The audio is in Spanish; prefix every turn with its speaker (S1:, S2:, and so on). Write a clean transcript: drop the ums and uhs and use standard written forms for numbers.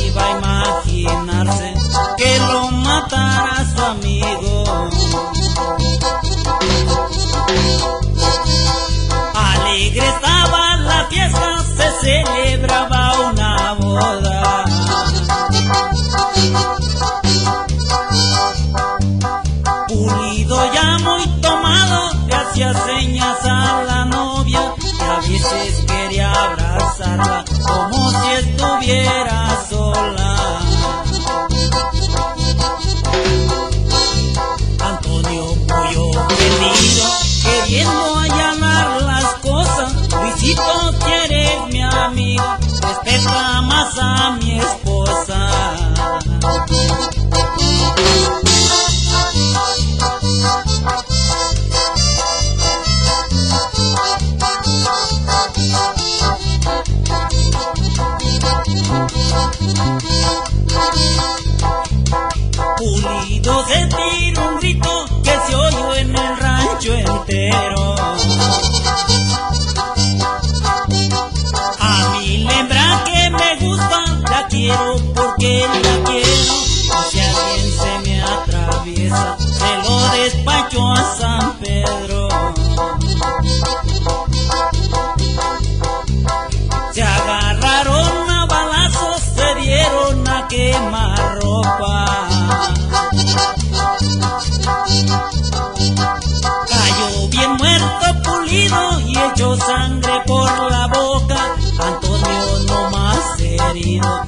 S1: iba a imaginarse que lo matara su amigo? Alegre estaba la fiesta, se celebraba una boda. Pulido ya muy tomado, le hacía señas a la novia y a veces quería abrazarla como si estuviera sola. Antonio muy ofendido, queriendo allanar las cosas. Luisito, que eres mi amigo, respeta más a mi esposa. Pulido se tiró un grito que se oyó en el rancho entero. A mi lembra que me gusta, la quiero porque la quiero. Y si alguien se me atraviesa, se lo despacho a San Pedro. Se agarraron a balazos, se dieron a quemar ropa. Cayó bien muerto Pulido y echó sangre por la boca. Antonio no más herido,